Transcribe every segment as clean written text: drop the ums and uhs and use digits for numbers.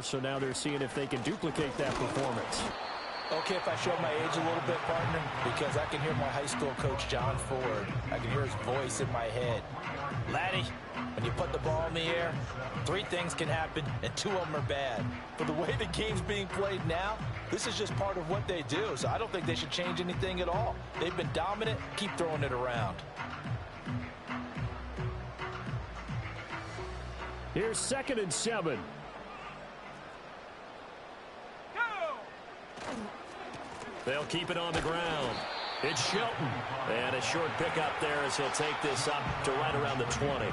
So now they're seeing if they can duplicate that performance. Okay, if I show my age a little bit, partner, because I can hear my high school coach, John Ford. I can hear his voice in my head. Laddie, when you put the ball in the air, 3 things can happen, and 2 of them are bad. For the way the game's being played now, this is just part of what they do, so I don't think they should change anything at all. They've been dominant. Keep throwing it around. Here's 2nd and 7. They'll keep it on the ground. It's Shelton. And a short pickup there as he'll take this up to right around the 20.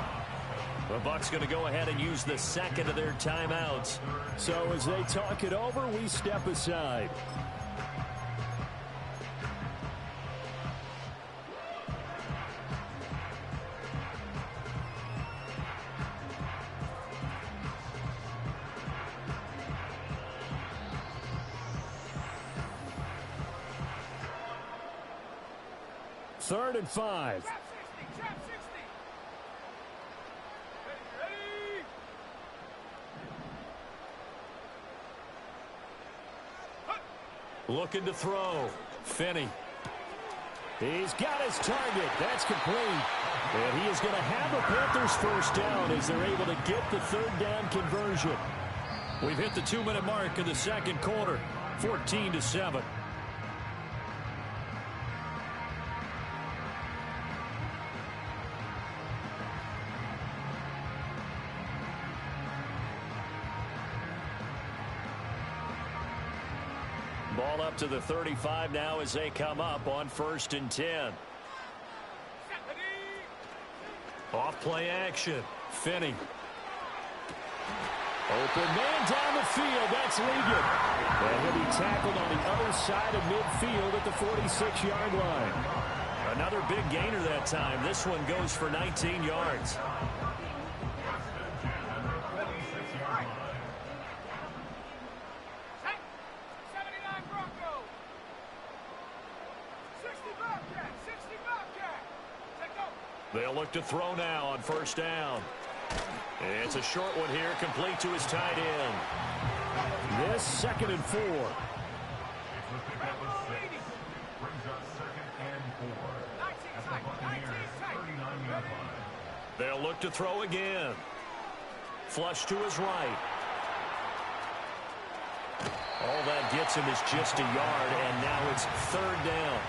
The Bucs going to go ahead and use the 2nd of their timeouts. So as they talk it over, we step aside. Third and 5. Looking to throw. Finney. He's got his target. That's complete. And he is going to have the Panthers first down as they're able to get the 3rd down conversion. We've hit the 2-minute mark in the 2nd quarter. 14-7. Ball up to the 35 now as they come up on 1st and 10. Off play action. Finney. Open man down the field. That's Ligon. And he'll be tackled on the other side of midfield at the 46-yard line. Another big gainer that time. This one goes for 19 yards. They'll look to throw now on 1st down. It's a short one here, complete to his tight end. This 2nd and 4. They'll look to throw again. Flush to his right. All that gets him is just a yard, and now it's 3rd down.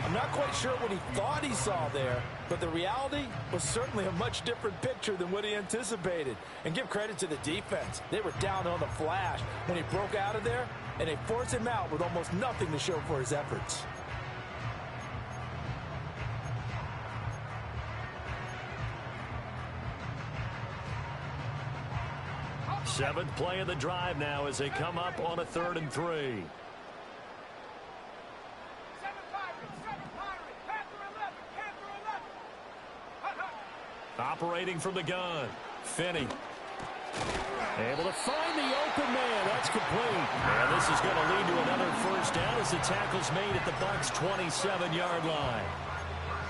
I'm not quite sure what he thought he saw there, but the reality was certainly a much different picture than what he anticipated. And give credit to the defense. They were down on the flash when he broke out of there, and they forced him out with almost nothing to show for his efforts. Seventh play of the drive now as they come up on a 3rd and 3. Operating from the gun. Finney. Able to find the open man. That's complete. And this is going to lead to another 1st down as the tackle's made at the Bucs' 27-yard line.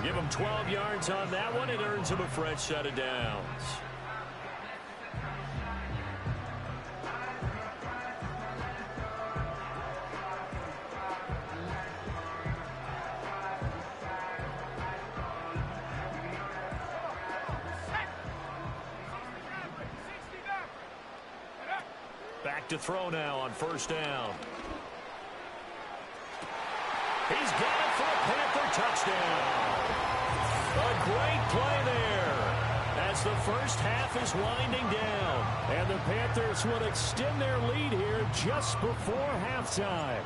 Give him 12 yards on that one. It earns him a fresh set of downs. To throw now on 1st down. He's got it for a Panther touchdown. A great play there as the first half is winding down. And the Panthers will extend their lead here just before halftime.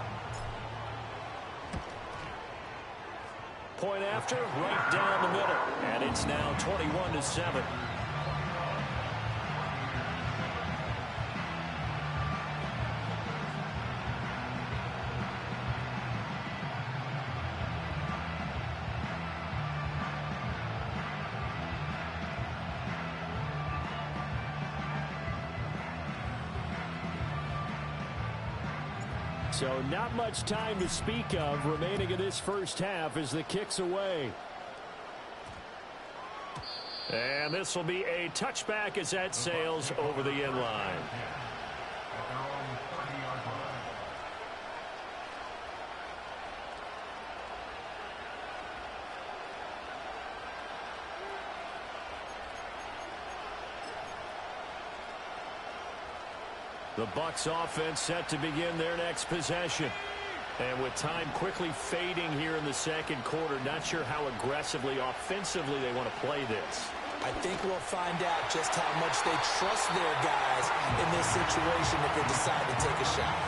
Point after, right down the middle. And it's now 21-7. So not much time to speak of remaining in this first half as the kick's away. And this will be a touchback as that sails over the end line. The Bucs offense set to begin their next possession. And with time quickly fading here in the second quarter, not sure how aggressively, offensively they want to play this. I think we'll find out just how much they trust their guys in this situation if they decide to take a shot.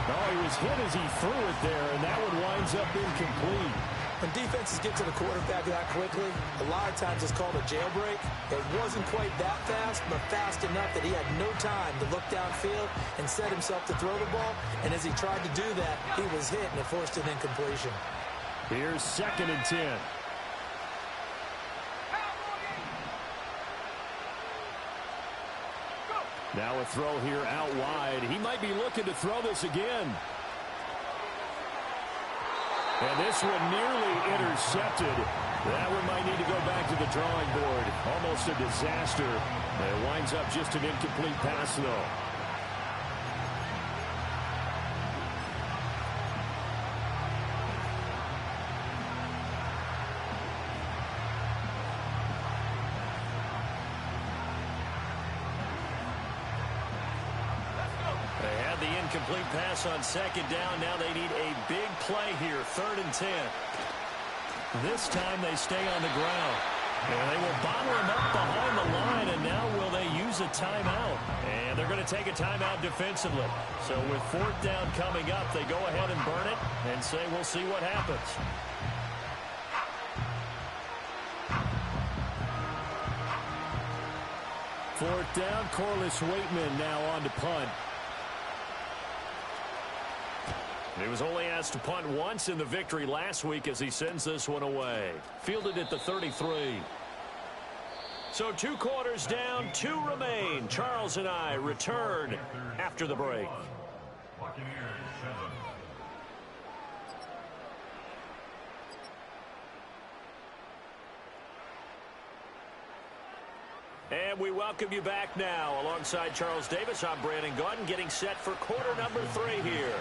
Oh, he was hit as he threw it there, and that one winds up incomplete. When defenses get to the quarterback that quickly, a lot of times it's called a jailbreak. It wasn't quite that fast, but fast enough that he had no time to look downfield and set himself to throw the ball. And as he tried to do that, he was hit, and it forced an incompletion. Here's 2nd and 10. Now a throw here out wide. He might be looking to throw this again. And this one nearly intercepted. That one might need to go back to the drawing board. Almost a disaster. It winds up just an incomplete pass, though. Incomplete pass on 2nd down. Now they need a big play here. 3rd and 10. This time they stay on the ground. And they will bottle him up behind the line. And now will they use a timeout? And they're going to take a timeout defensively. So with 4th down coming up, they go ahead and burn it and say we'll see what happens. Fourth down, Corliss Waitman now on to punt. He was only asked to punt once in the victory last week as he sends this one away. Fielded at the 33. So 2 quarters down, 2 remain. Charles and I return after the break. And we welcome you back now. Alongside Charles Davis, I'm Brandon Gaudin, getting set for quarter number 3 here.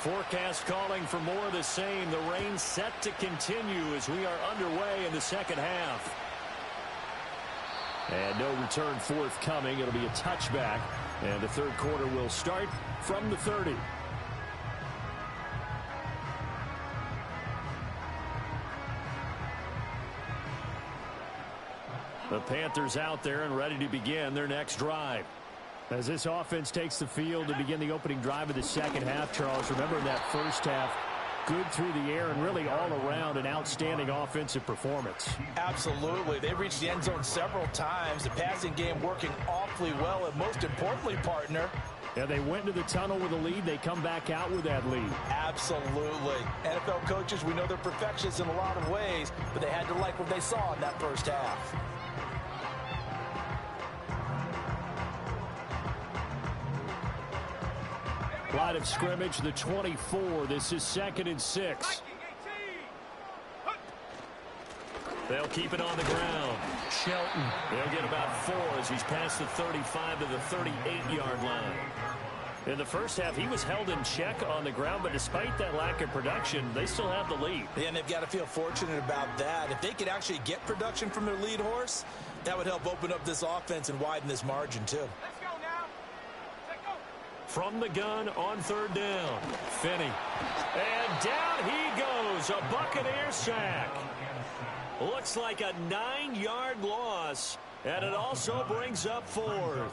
Forecast calling for more of the same. The rain set to continue as we are underway in the second half. And no return forthcoming. It'll be a touchback. And the third quarter will start from the 30. The Panthers out there and ready to begin their next drive. As this offense takes the field to begin the opening drive of the second half, Charles, remember in that first half, good through the air and really all around an outstanding offensive performance. Absolutely. They reached the end zone several times. The passing game working awfully well, and most importantly, partner, yeah, they went to the tunnel with a lead. They come back out with that lead. Absolutely. NFL coaches, we know they're perfectionists in a lot of ways, but they had to like what they saw in that first half. Line of scrimmage, the 24. This is 2nd and 6. They'll keep it on the ground. Shelton. They'll get about 4 as he's past the 35 to the 38-yard line. In the first half, he was held in check on the ground, but despite that lack of production, they still have the lead. Yeah, and they've got to feel fortunate about that. If they could actually get production from their lead horse, that would help open up this offense and widen this margin, too. From the gun on 3rd down. Finney. And down he goes. A Buccaneer sack. Looks like a 9-yard loss. And it also brings up 4th.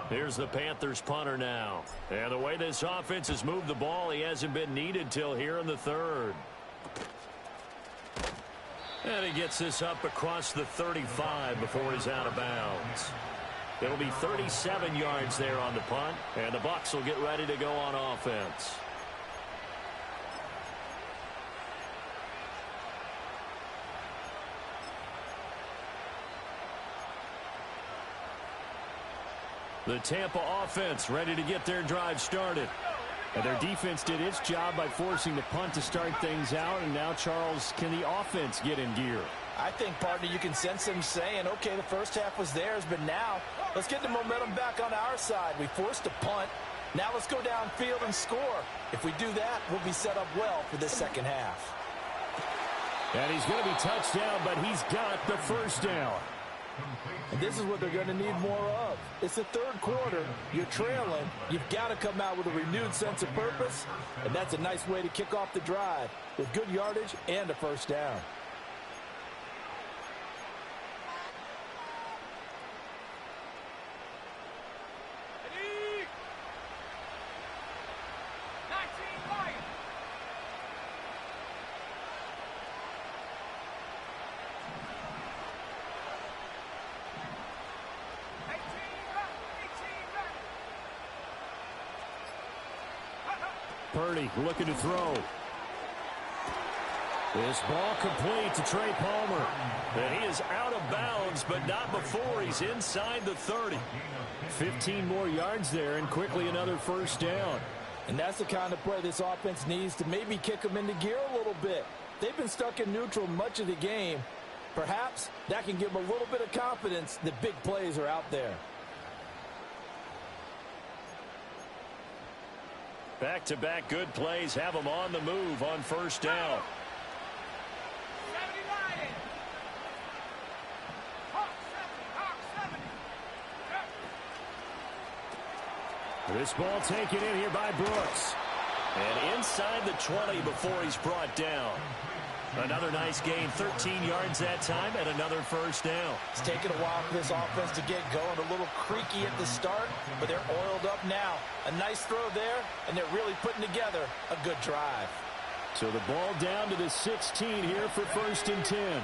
Here's the Panthers punter now. And the way this offense has moved the ball, he hasn't been needed till here in the 3rd. And he gets this up across the 35 before he's out of bounds. It'll be 37 yards there on the punt, and the Bucs will get ready to go on offense. The Tampa offense ready to get their drive started. And their defense did its job by forcing the punt to start things out, and now, Charles, can the offense get in gear? I think, partner, you can sense them saying, okay, the first half was theirs, but now let's get the momentum back on our side. We forced a punt. Now let's go downfield and score. If we do that, we'll be set up well for this second half. And he's going to be touched down, but he's got the first down. And this is what they're going to need more of. It's the third quarter. You're trailing. You've got to come out with a renewed sense of purpose. And that's a nice way to kick off the drive with good yardage and a first down. Purdy looking to throw. This ball complete to Trey Palmer. And he is out of bounds, but not before he's inside the 30. 15 more yards there, and quickly another first down. And that's the kind of play this offense needs to maybe kick them into gear a little bit. They've been stuck in neutral much of the game. Perhaps that can give them a little bit of confidence that big plays are out there. Back-to-back good plays have them on the move on first down. This ball taken in here by Brooks. And inside the 20 before he's brought down. Another nice gain, 13 yards that time, and another first down. It's taken a while for this offense to get going. A little creaky at the start, but they're oiled up now. A nice throw there, and they're really putting together a good drive. So the ball down to the 16 here for first and 10.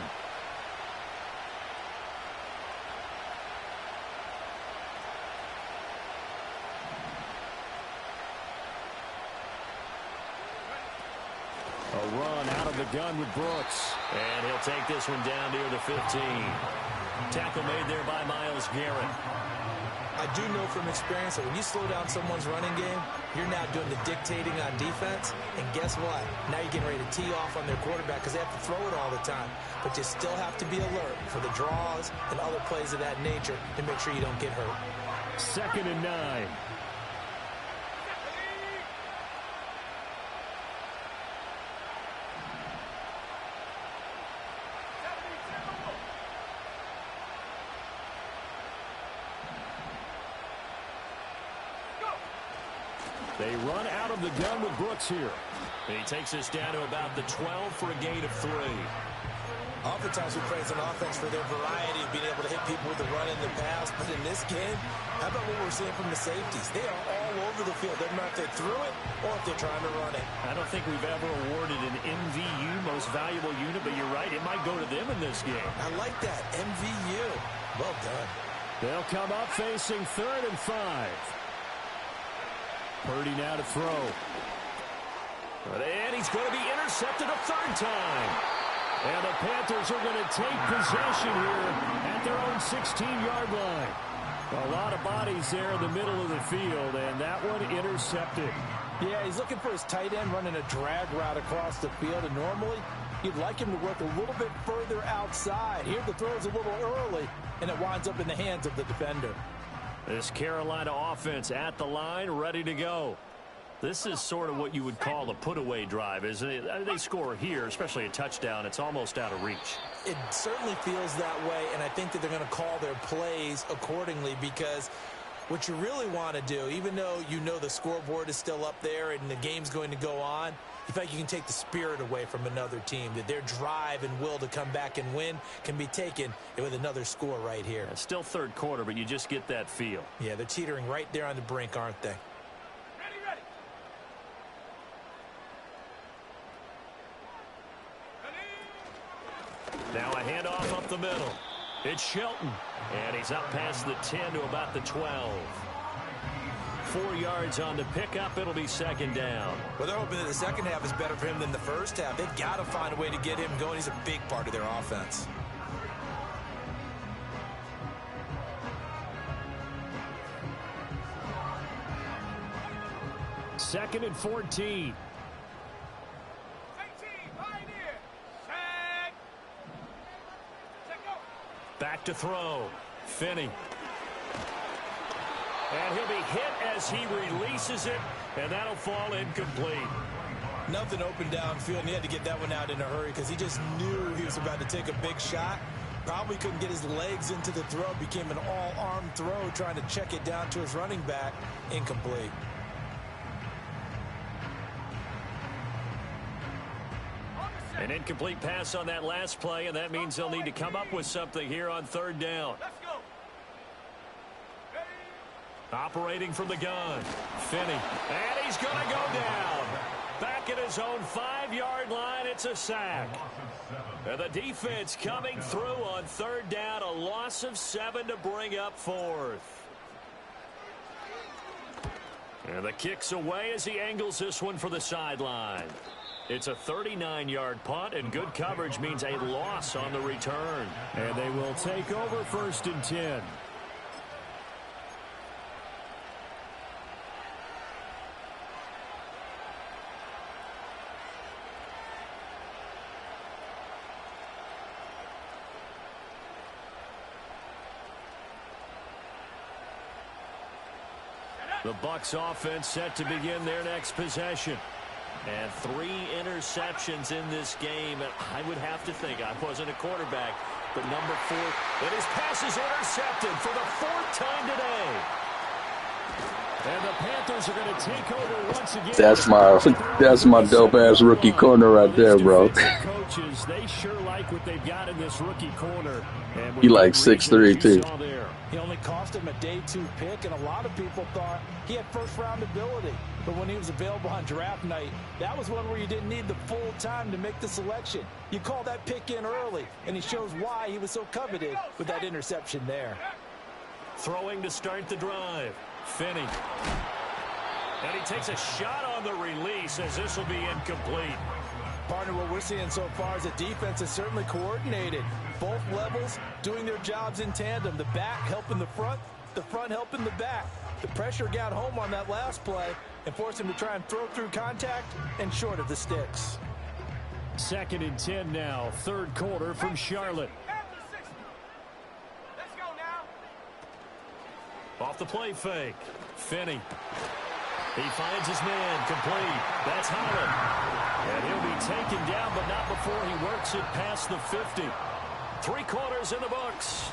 A run out of the gun with Brooks. And he'll take this one down near the 15. Tackle made there by Myles Garrett. I do know from experience that when you slow down someone's running game, you're now doing the dictating on defense. And guess what? Now you're getting ready to tee off on their quarterback because they have to throw it all the time. But you still have to be alert for the draws and other plays of that nature to make sure you don't get hurt. 2nd and 9. They run out of the gun with Brooks here. And he takes us down to about the 12 for a gain of 3. Oftentimes we praise an offense for their variety of being able to hit people with the run in the pass. But in this game, how about what we're seeing from the safeties? They are all over the field. Doesn't matter if they threw it or if they're trying to run it. I don't think we've ever awarded an MVU, most valuable unit, but you're right. It might go to them in this game. I like that. MVU. Well done. They'll come up facing 3rd and 5. Purdy now to throw. And he's going to be intercepted a 3rd time. And the Panthers are going to take possession here at their own 16-yard line. A lot of bodies there in the middle of the field, and that one intercepted. Yeah, he's looking for his tight end running a drag route across the field, and normally you'd like him to work a little bit further outside. Here the throw's a little early, and it winds up in the hands of the defender. This Carolina offense at the line, ready to go. This is sort of what you would call a put-away drive, isn't it? I mean, they score here, especially a touchdown. It's almost out of reach. It certainly feels that way, and I think that they're going to call their plays accordingly because what you really want to do, even though you know the scoreboard is still up there and the game's going to go on, you feel like you can take the spirit away from another team, that their drive and will to come back and win can be taken with another score right here. It's still 3rd quarter, but you just get that feel. Yeah, they're teetering right there on the brink, aren't they? Ready. Now a handoff up the middle. It's Shelton, and he's up past the 10 to about the 12. 4 yards on the pickup. It'll be 2nd down. Well, they're hoping that the second half is better for him than the first half. They've got to find a way to get him going. He's a big part of their offense. Second and 14. Back to throw. Finney. And he'll be hit as he releases it, and that'll fall incomplete. Nothing open downfield, and he had to get that one out in a hurry because he just knew he was about to take a big shot. Probably couldn't get his legs into the throw. Became an all-arm throw, trying to check it down to his running back. Incomplete. An incomplete pass on that last play, and that means they'll need to come up with something here on third down. Operating from the gun, Finney, and he's going to go down. Back at his own 5-yard line, it's a sack. And the defense coming through on third down, a loss of 7 to bring up fourth. And the kick's away as he angles this one for the sideline. It's a 39-yard punt, and good coverage means a loss on the return. And they will take over 1st and 10. The Bucs offense set to begin their next possession. And 3 interceptions in this game. And I would have to think, I wasn't a quarterback, but number 4, and his pass is intercepted for the 4th time today. And the Panthers are going to take over once again. That's my dope-ass rookie corner right there, bro. Coaches, they sure like what they've got in this rookie corner. He like 6'3", too. He only cost him a day 2 pick, and a lot of people thought he had first-round ability. But when he was available on draft night, that was one where you didn't need the full time to make the selection. You call that pick in early, and he shows why he was so coveted with that interception there. Throwing to start the drive, Finney. And he takes a shot on the release as this will be incomplete. Partner, what we're seeing so far is the defense is certainly coordinated. Both levels doing their jobs in tandem. The back helping the front helping the back. The pressure got home on that last play and forced him to try and throw through contact and short of the sticks. 2nd and 10 now, 3rd quarter from Charlotte. Let's go now. Off the play fake, Finney. He finds his man, complete. That's Holland. And he'll be taken down, but not before he works it past the 50. 3 quarters in the books.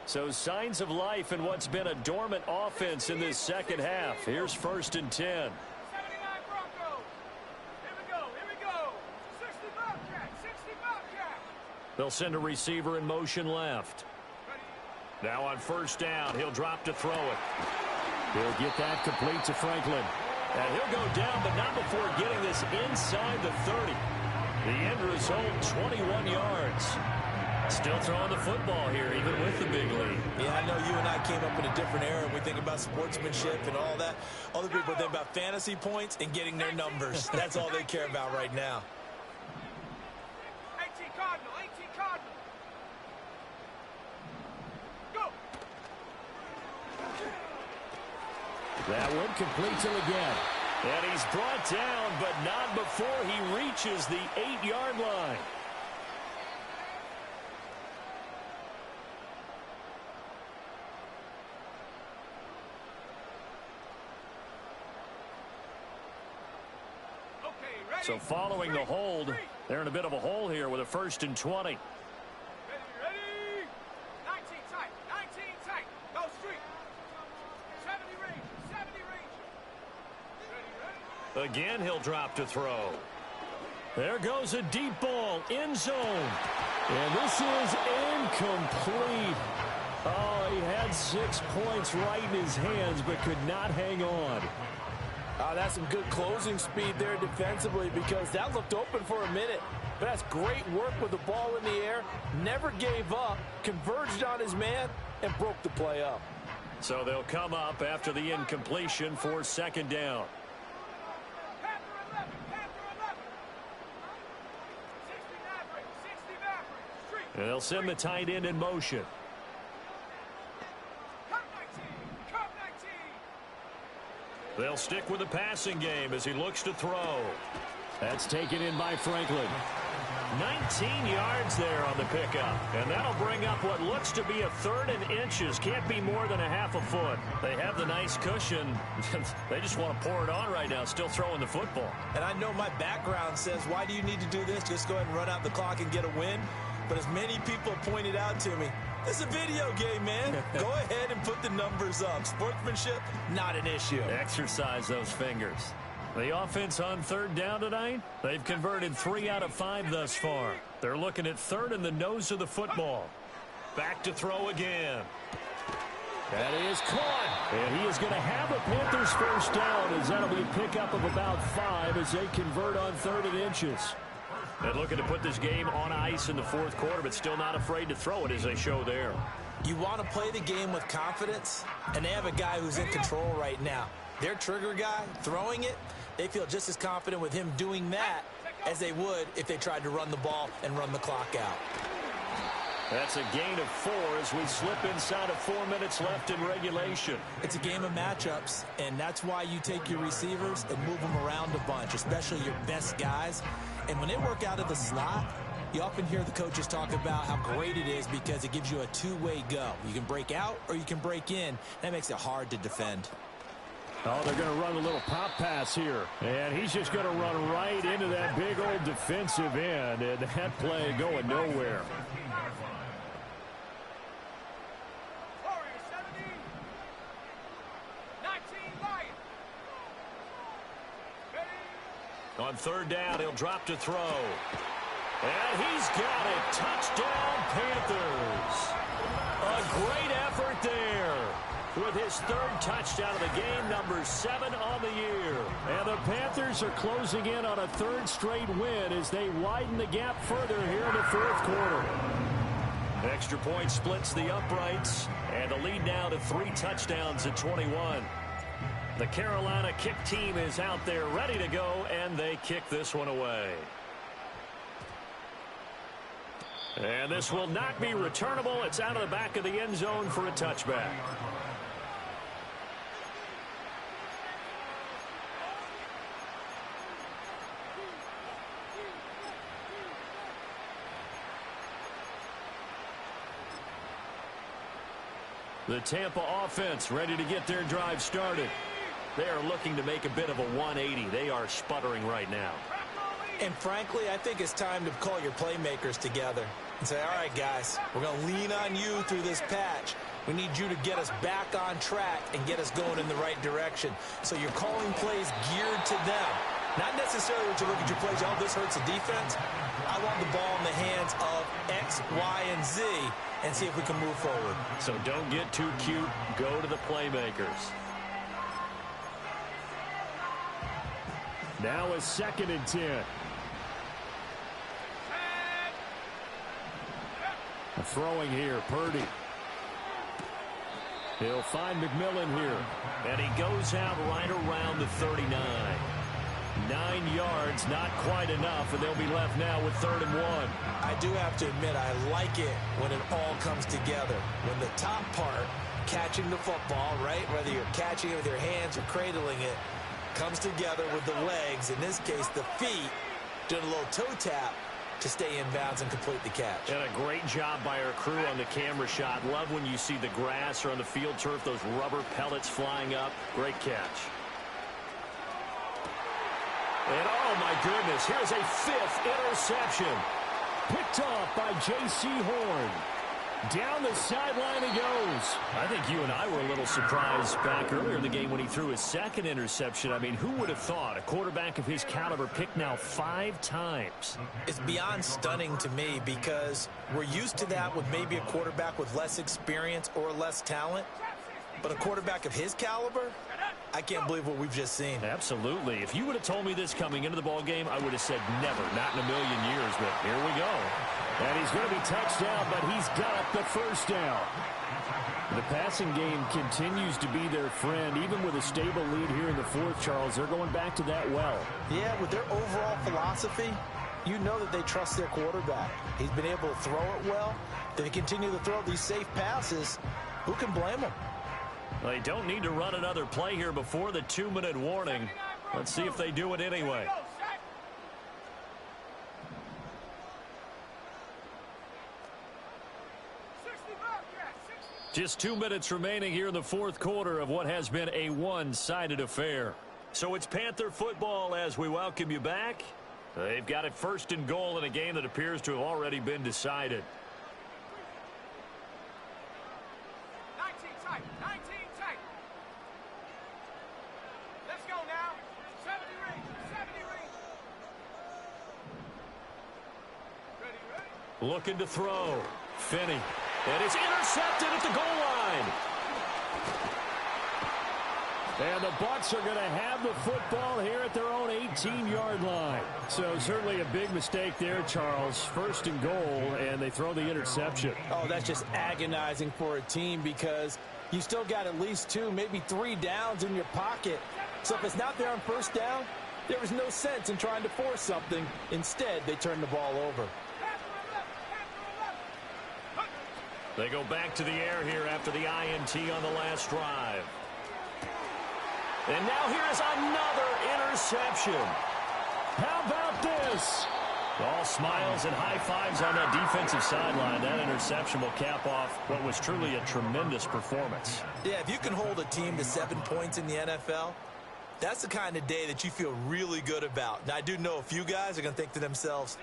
So signs of life in what's been a dormant offense in this second half. Here's 1st and 10. 79 Broncos. Here we go. 60 Bobcat, 60 Bobcat. They'll send a receiver in motion left. Now on 1st down, he'll drop to throw it. He'll get that complete to Franklin. And he'll go down, but not before getting this inside the 30. The end result, 21 yards. Still throwing the football here, even with the big lead. Yeah, I know you and I came up in a different era. We think about sportsmanship and all that. Other people think about fantasy points and getting their numbers. That's all they care about right now. 18 Cardinal, 18 Cardinal. Go. That one complete till again. And he's brought down, but not before he reaches the 8-yard line. So following the hold, they're in a bit of a hole here with a 1st and 20. Ready. 19 tight, 19 tight. Go street. 70 range. Again, he'll drop to throw. There goes a deep ball, end zone. And this is incomplete. Oh, he had 6 points right in his hands, but could not hang on. That's some good closing speed there defensively, because that looked open for a minute. But that's great work with the ball in the air. Never gave up, converged on his man, and broke the play up. So they'll come up after the incompletion for 2nd down. Panther 11, Panther 11. 60 Maverick, 60 Maverick. Street. And they'll send the tight end in motion. Cup 19, Cup 19. They'll stick with the passing game as he looks to throw. That's taken in by Franklin. 19 yards there on the pickup. And that'll bring up what looks to be a 3rd and inches. Can't be more than a half a foot. They have the nice cushion. They just want to pour it on right now, still throwing the football. And I know my background says, why do you need to do this? Just go ahead and run out the clock and get a win. But as many people pointed out to me, this is a video game, man. Go ahead and put the numbers up. Sportsmanship, not an issue. Exercise those fingers. The offense on 3rd down tonight, they've converted 3 out of 5 thus far. They're looking at 3rd in the nose of the football. Back to throw again. That is caught. And he is going to have a Panthers first down, as that'll be a pickup of about 5 as they convert on 3rd and inches. And looking to put this game on ice in the 4th quarter, but still not afraid to throw it as they show there. You want to play the game with confidence, and they have a guy who's in control right now. Their trigger guy throwing it, they feel just as confident with him doing that as they would if they tried to run the ball and run the clock out. That's a gain of 4 as we slip inside of 4 minutes left in regulation. It's a game of matchups, and that's why you take your receivers and move them around a bunch, especially your best guys. And when they work out of the slot, you often hear the coaches talk about how great it is because it gives you a two-way go. You can break out or you can break in. That makes it hard to defend. Oh, they're going to run a little pop pass here. And he's just going to run right into that big old defensive end. And that play going nowhere. Warriors 70. 19 Lions. Ready. On 3rd down, he'll drop to throw. And he's got it. Touchdown, Panthers. A great effort there. With his 3rd touchdown of the game, number 7 on the year. And the Panthers are closing in on a 3rd straight win as they widen the gap further here in the 4th quarter. Extra point splits the uprights, and the lead now to 3 touchdowns at 21. The Carolina kick team is out there ready to go, and they kick this one away. And this will not be returnable. It's out of the back of the end zone for a touchback. The Tampa offense ready to get their drive started. They are looking to make a bit of a 180. They are sputtering right now. And frankly, I think it's time to call your playmakers together and say, all right, guys, we're going to lean on you through this patch. We need you to get us back on track and get us going in the right direction. So you're calling plays geared to them. Not necessarily what you look at your plays, oh, this hurts the defense. I want the ball in the hands of X, Y, and Z and see if we can move forward. So don't get too cute. Go to the playmakers. Now a 2nd and 10. Throwing here, Purdy. He'll find McMillan here. And he goes out right around the 39. 9 yards, not quite enough, and they'll be left now with 3rd and 1. I do have to admit, I like it when it all comes together. When the top part, catching the football, right, whether you're catching it with your hands or cradling it, comes together with the legs, in this case the feet, doing a little toe tap to stay in bounds and complete the catch. And a great job by our crew on the camera shot. Love when you see the grass or on the field turf, those rubber pellets flying up. Great catch. And oh my goodness, here's a 5th interception. Picked off by J.C. Horn. Down the sideline he goes. I think you and I were a little surprised back earlier in the game when he threw his 2nd interception. I mean, who would have thought a quarterback of his caliber picked now 5 times? It's beyond stunning to me because we're used to that with maybe a quarterback with less experience or less talent. But a quarterback of his caliber, I can't believe what we've just seen. Absolutely. If you would have told me this coming into the ball game, I would have said never, not in a million years. But here we go. And he's going to be touched down, but he's got the first down. The passing game continues to be their friend. Even with a stable lead here in the 4th, Charles, they're going back to that well. Yeah, with their overall philosophy, you know that they trust their quarterback. He's been able to throw it well. They continue to throw these safe passes. Who can blame them? They don't need to run another play here before the 2-minute warning. Let's see if they do it anyway. Just 2 minutes remaining here in the fourth quarter of what has been a one-sided affair. So it's Panther football as we welcome you back. They've got it first and goal in a game that appears to have already been decided. 19 tight. 19 tight. Let's go now. 70 ring. 70 ring. Ready. Looking to throw. Finney. And it's intercepted at the goal line. And the Bucs are going to have the football here at their own 18-yard line. So certainly a big mistake there, Charles. First and goal, and they throw the interception. Oh, that's just agonizing for a team because you still got at least 2, maybe 3 downs in your pocket. So if it's not there on first down, there is no sense in trying to force something. Instead, they turn the ball over. They go back to the air here after the INT on the last drive. And now here is another interception. How about this? All smiles and high fives on that defensive sideline. That interception will cap off what was truly a tremendous performance. Yeah, if you can hold a team to 7 points in the NFL, that's the kind of day that you feel really good about. Now, I do know a few guys are going to think to themselves,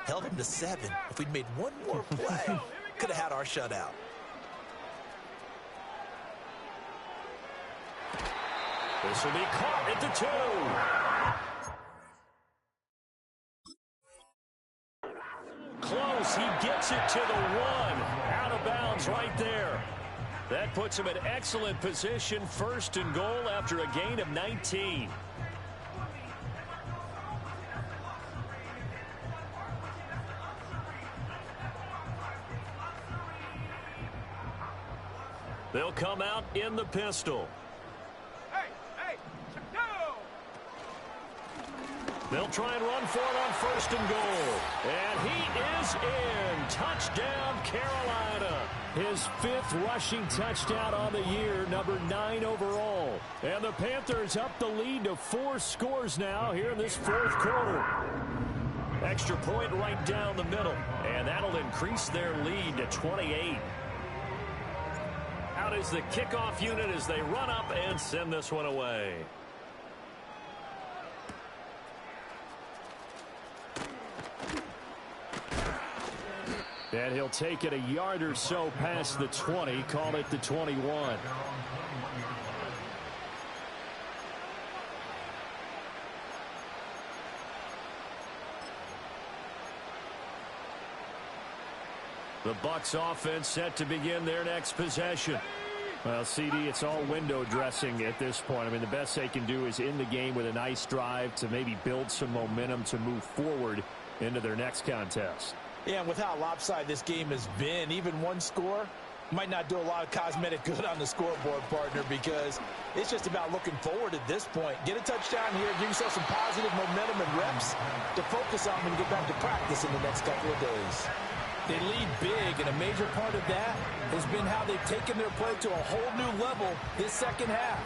held them to 7. If we'd made one more play, could have had our shutout. This will be caught at the 2. Close. He gets it to the 1. Out of bounds right there. That puts him in excellent position. First and goal after a gain of 19. They'll come out in the pistol. Hey, no! They'll try and run for it on first and goal. And he is in. Touchdown, Carolina. His 5th rushing touchdown on the year, number 9 overall. And the Panthers up the lead to 4 scores now here in this fourth quarter. Extra point right down the middle. And that'll increase their lead to 28. Out is the kickoff unit as they run up and send this one away. And he'll take it a yard or so past the 20, call it the 21. The Bucs offense set to begin their next possession. Well, CD, it's all window dressing at this point. I mean, the best they can do is end the game with a nice drive to maybe build some momentum to move forward into their next contest. Yeah, and with how lopsided this game has been, even one score might not do a lot of cosmetic good on the scoreboard, partner, because it's just about looking forward at this point. Get a touchdown here, give yourself some positive momentum and reps to focus on when you get back to practice in the next couple of days. They lead big, and a major part of that has been how they've taken their play to a whole new level this second half.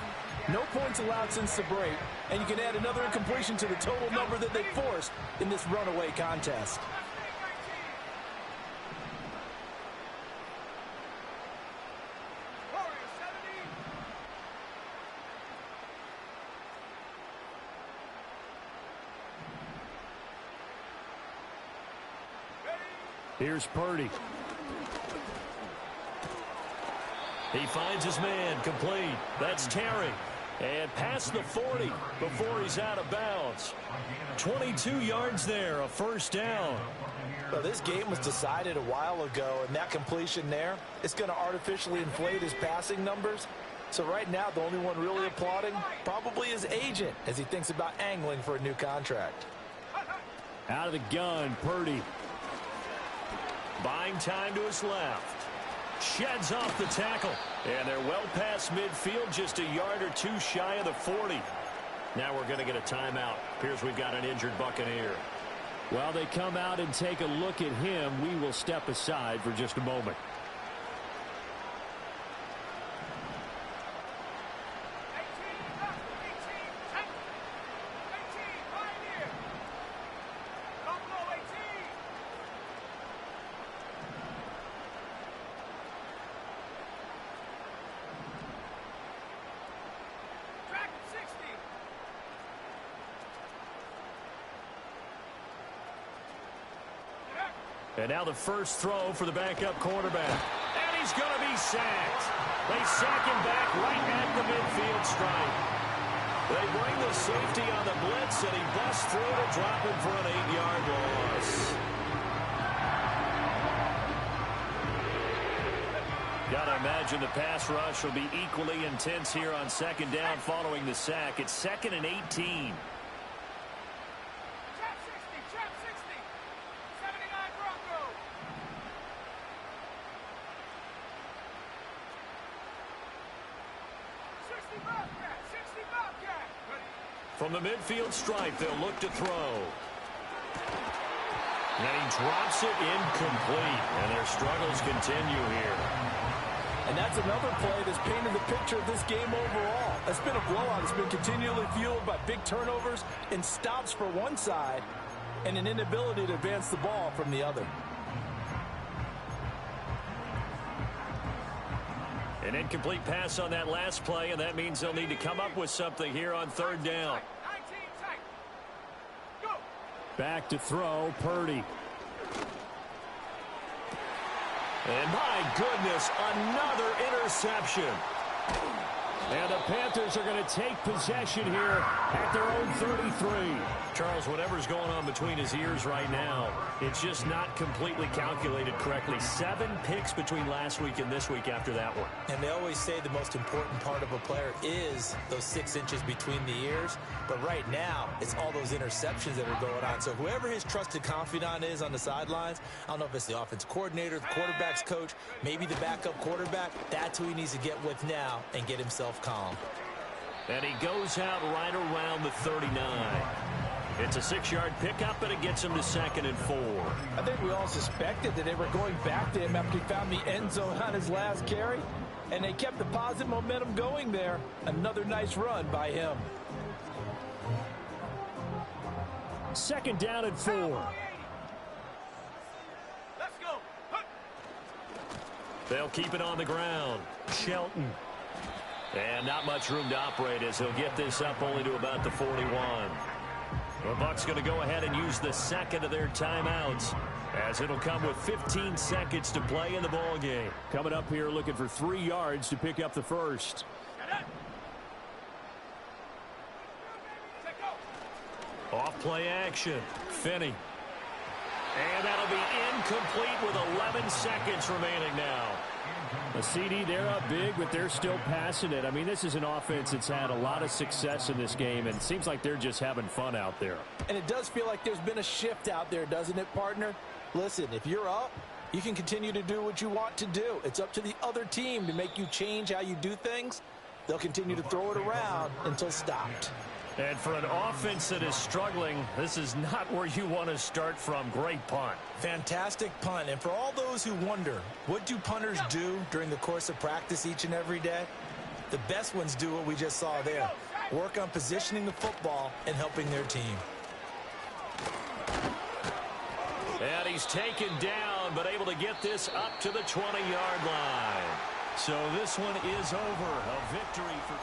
No points allowed since the break, and you can add another incompletion to the total number that they forced in this runaway contest. Here's Purdy. He finds his man, complete. That's Terry. And past the 40 before he's out of bounds. 22 yards there, a first down. Well, this game was decided a while ago, and that completion there, it's going to artificially inflate his passing numbers. So right now, the only one really applauding probably his agent as he thinks about angling for a new contract. Out of the gun, Purdy. Buying time to his left. Sheds off the tackle. And they're well past midfield, just a yard or two shy of the 40. Now we're going to get a timeout. Appears we've got an injured Buccaneer. While they come out and take a look at him, we will step aside for just a moment. And now the first throw for the backup quarterback. And he's going to be sacked. They sack him back right at the midfield stripe. They bring the safety on the blitz, and he busts through to drop him for an 8-yard loss. Gotta imagine the pass rush will be equally intense here on second down following the sack. It's 2nd and 18. Trap 60, trap 60. 79 Bronco. 60 Bobcat, 60 Bobcat. From the midfield stripe, they'll look to throw. And he drops it incomplete, and their struggles continue here. And that's another play that's painted the picture of this game overall. It's been a blowout. It's been continually fueled by big turnovers and stops for one side and an inability to advance the ball from the other. An incomplete pass on that last play, and that means they'll need to come up with something here on third down. 19 tight. Go. Back to throw, Purdy. And my goodness, another interception. And the Panthers are going to take possession here at their own 33. Charles, whatever's going on between his ears right now, it's just not completely calculated correctly. 7 picks between last week and this week after that one. And they always say the most important part of a player is those 6 inches between the ears. But right now, it's all those interceptions that are going on. So whoever his trusted confidant is on the sidelines, I don't know if it's the offense coordinator, the quarterback's coach, maybe the backup quarterback, that's who he needs to get with now and get himself calm. And he goes out right around the 39. It's a 6-yard pickup, and it gets him to 2nd and 4. I think we all suspected that they were going back to him after he found the end zone on his last carry, and they kept the positive momentum going there. Another nice run by him. 2nd down and 4. Let's go. Hup. They'll keep it on the ground. Shelton. And not much room to operate as he'll get this up only to about the 41. The Bucs going to go ahead and use the second of their timeouts, as it'll come with 15 seconds to play in the ball game. Coming up here looking for 3 yards to pick up the first. Off play action. Finney. And that'll be incomplete with 11 seconds remaining now. The CD, they're up big, but they're still passing it. I mean, this is an offense that's had a lot of success in this game, and it seems like they're just having fun out there. And it does feel like there's been a shift out there, doesn't it, partner? Listen, if you're up, you can continue to do what you want to do. It's up to the other team to make you change how you do things. They'll continue to throw it around until stopped. And for an offense that is struggling, this is not where you want to start from. Great punt. Fantastic punt. And for all those who wonder, what do punters do during the course of practice each and every day? The best ones do what we just saw there. Work on positioning the football and helping their team. And he's taken down, but able to get this up to the 20-yard line. So this one is over. A victory for